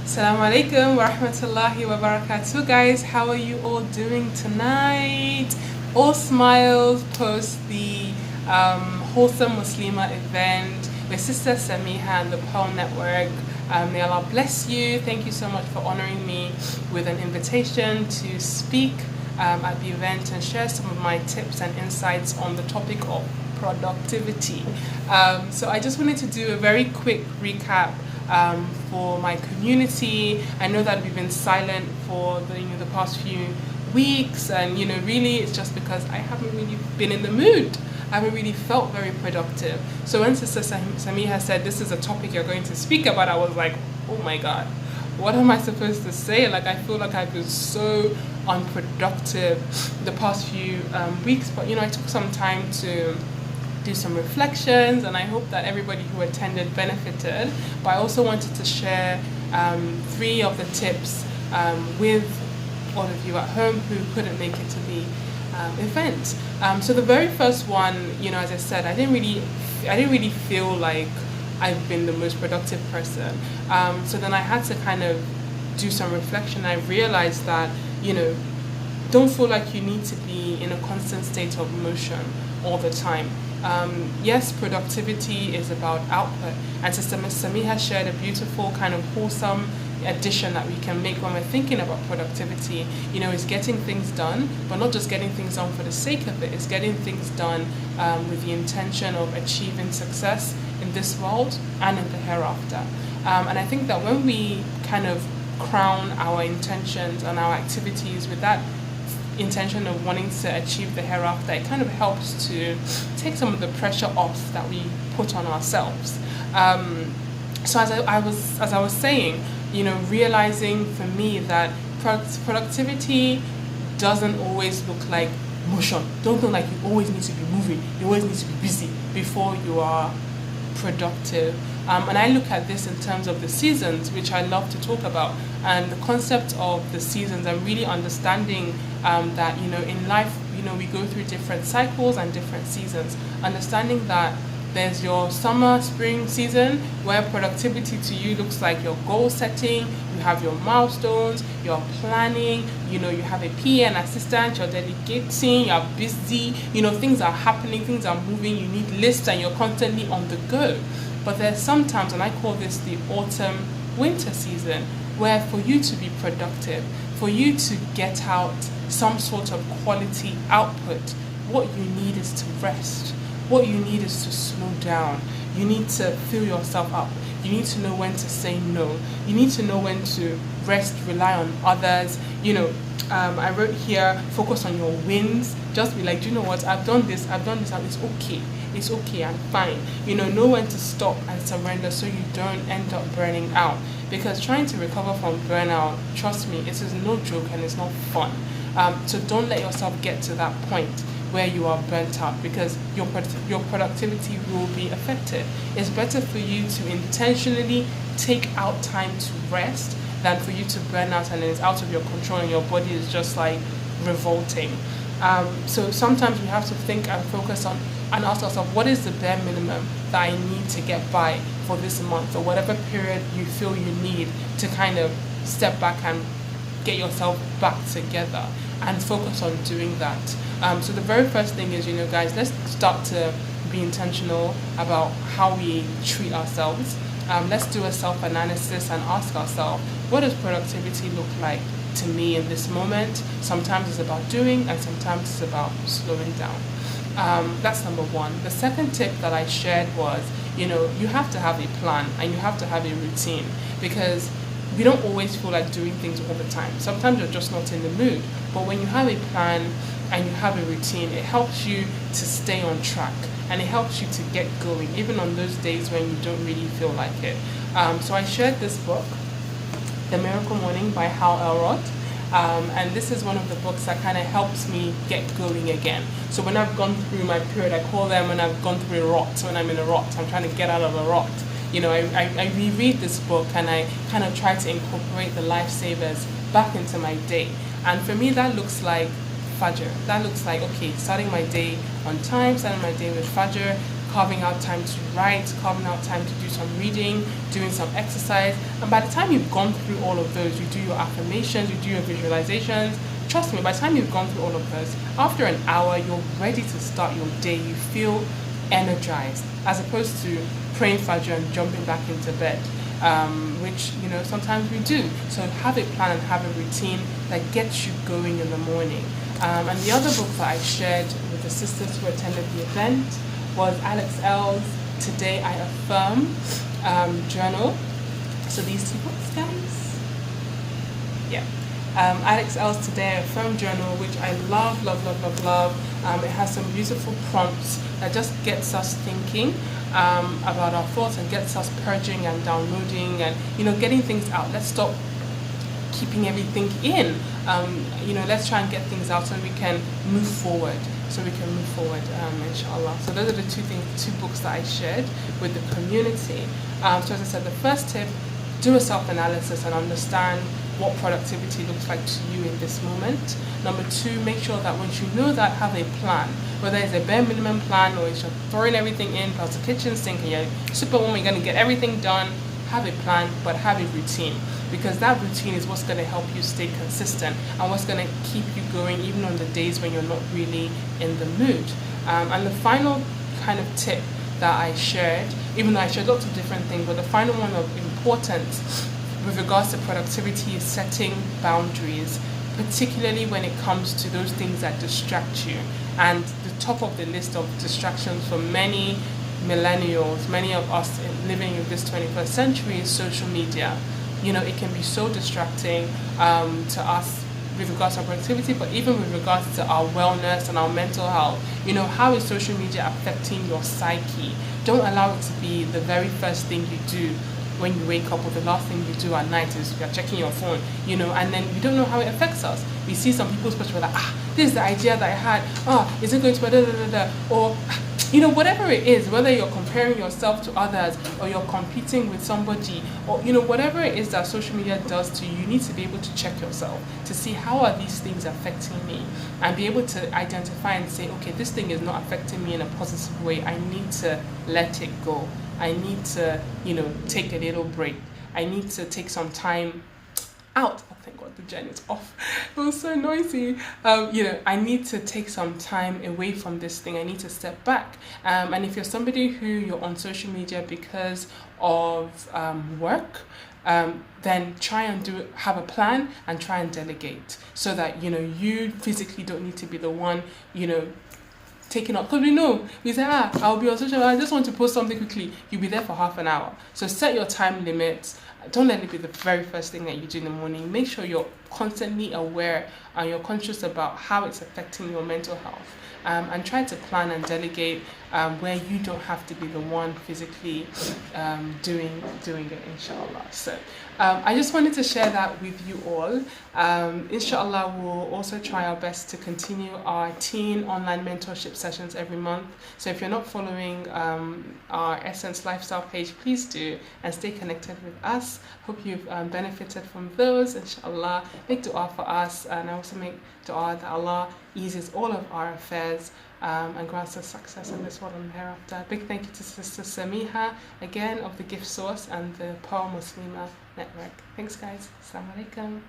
Assalamu alaikum wa rahmatullahi wa barakatuh, guys. How are you all doing tonight? All smiles post the Wholesome Muslimah event with Sister Samiha and the Pearl Network. May Allah bless you. Thank you so much for honoring me with an invitation to speak at the event and share some of my tips and insights on the topic of productivity. So I just wanted to do a very quick recap for my community. I know that we've been silent for the past few weeks, and really it's just because I haven't really been in the mood. I haven't really felt very productive. So when Sister Samiha said this is a topic you're going to speak about, I was like, oh my God, what am I supposed to say? Like, I feel like I've been so unproductive the past few weeks, but I took some time to do some reflections, and I hope that everybody who attended benefited. But I also wanted to share 3 of the tips with all of you at home who couldn't make it to the event. So the very first one, as I said, I didn't really feel like I've been the most productive person. So then I had to kind of do some reflection. I realized that don't feel like you need to be in a constant state of motion all the time. Yes, productivity is about output, and Sister Samiha shared a beautiful kind of wholesome addition that we can make when we're thinking about productivity. Is getting things done, but not just getting things done for the sake of it. It's getting things done with the intention of achieving success in this world and in the hereafter. And I think that when we kind of crown our intentions and our activities with that intention of wanting to achieve the hereafter, it kind of helps to take some of the pressure off that we put on ourselves. So as I was saying, realizing for me that productivity doesn't always look like motion. Don't feel like you always need to be moving, you always need to be busy before you are productive. And I look at this in terms of the seasons, which I love to talk about, and the concept of the seasons, and really understanding that in life we go through different cycles and different seasons. Understanding that there's your summer, spring season where productivity to you looks like your goal setting, you have your milestones, you're planning, you have a PA, an assistant, you're delegating, you're busy, things are happening, things are moving, you need lists, and you're constantly on the go. But there's sometimes, and I call this the autumn winter season, where for you to be productive, for you to get out some sort of quality output, what you need is to rest. What you need is to slow down. You need to fill yourself up. You need to know when to say no. You need to know when to rest, rely on others. I wrote here, focus on your wins. Just be like, do you know what? I've done this, and it's okay. It's okay, I'm fine. Know when to stop and surrender so you don't end up burning out. Because trying to recover from burnout, trust me, it is no joke and it's not fun. So don't let yourself get to that point where you are burnt out, because your productivity will be affected. It's better for you to intentionally take out time to rest than for you to burn out and then it's out of your control and your body is just like revolting. So sometimes we have to think and focus on and ask ourselves, what is the bare minimum that I need to get by for this month, or whatever period you feel you need to kind of step back and get yourself back together and focus on doing that. So the very first thing is, guys, let's start to be intentional about how we treat ourselves. Let's do a self-analysis and ask ourselves, what does productivity look like to me in this moment? Sometimes it's about doing, and sometimes it's about slowing down. That's number one. The second tip that I shared was, you have to have a plan and you have to have a routine, because we don't always feel like doing things all the time. Sometimes you're just not in the mood. But when you have a plan and you have a routine, it helps you to stay on track and it helps you to get going, even on those days when you don't really feel like it. So I shared this book, The Miracle Morning by Hal Elrod. And this is one of the books that kind of helps me get going again. So when I've gone through my period, I call them when I've gone through a rot. When I'm in a rot, I'm trying to get out of a rot. I reread this book and I kind of try to incorporate the lifesavers back into my day. And for me, that looks like Fajr. That looks like, okay, starting my day on time, starting my day with Fajr, carving out time to write, carving out time to do some reading, doing some exercise. And by the time you've gone through all of those, you do your affirmations, you do your visualizations. Trust me, by the time you've gone through all of those, after an hour, you're ready to start your day. You feel energized, as opposed to praying Fajr and jumping back into bed, which, sometimes we do. So have a plan and have a routine that gets you going in the morning. And the other book that I shared with the sisters who attended the event was Alex L's Today I Affirm journal. So these two books, guys. Yeah. Alex L's Today I Affirm journal, which I love, love, love, love, love. It has some beautiful prompts that just gets us thinking about our thoughts and gets us purging and downloading and, getting things out. Let's stop keeping everything in. Let's try and get things out so we can move forward. Inshallah. So those are the two books that I shared with the community. So as I said, the first tip, do a self-analysis and understand what productivity looks like to you in this moment. Number two, make sure that once you know that, have a plan. Whether it's a bare minimum plan or it's just throwing everything in plus the kitchen sink and you're superwoman, you're going to get everything done. Have a plan, but have a routine, because that routine is what's going to help you stay consistent and what's going to keep you going even on the days when you're not really in the mood. And the final kind of tip that I shared, even though I shared lots of different things, but the final one of importance with regards to productivity is setting boundaries, particularly when it comes to those things that distract you. And the top of the list of distractions for many millennials, many of us living in this 21st century, is social media. It can be so distracting to us with regards to our productivity, but even with regards to our wellness and our mental health. How is social media affecting your psyche? Don't allow it to be the very first thing you do when you wake up, or the last thing you do at night is you're checking your phone, and then you don't know how it affects us. We see some people's posts, we're like, this is the idea that I had, is it going to be da da da da, or whatever it is, whether you're comparing yourself to others or you're competing with somebody, or whatever it is that social media does to you, you need to be able to check yourself to see how are these things affecting me, and be able to identify and say, okay, this thing is not affecting me in a positive way. I need to let it go. I need to, take a little break. I need to take some time out. Oh, thank God, the gen is off. It was so noisy. I need to take some time away from this thing. I need to step back. And if you're somebody who you're on social media because of work, then try and have a plan and try and delegate, so that you physically don't need to be the one taking up, because we say, I'll be on social media, I just want to post something quickly. You'll be there for half an hour. So set your time limits. Don't let it be the very first thing that you do in the morning. Make sure you're constantly aware and you're conscious about how it's affecting your mental health. And try to plan and delegate where you don't have to be the one physically doing it, inshallah. So I just wanted to share that with you all. Inshallah, we'll also try our best to continue our teen online mentorship sessions every month. So if you're not following our Essence Lifestyle page, please do, and stay connected with us. Hope you've benefited from those. Inshallah, make dua for us, and I also make dua that Allah eases all of our affairs and grants us success in this world and hereafter. Big thank you to Sister Samiha, again, of the Gift Source and the Wholesome Muslimah Network. Thanks, guys. Assalamu alaikum.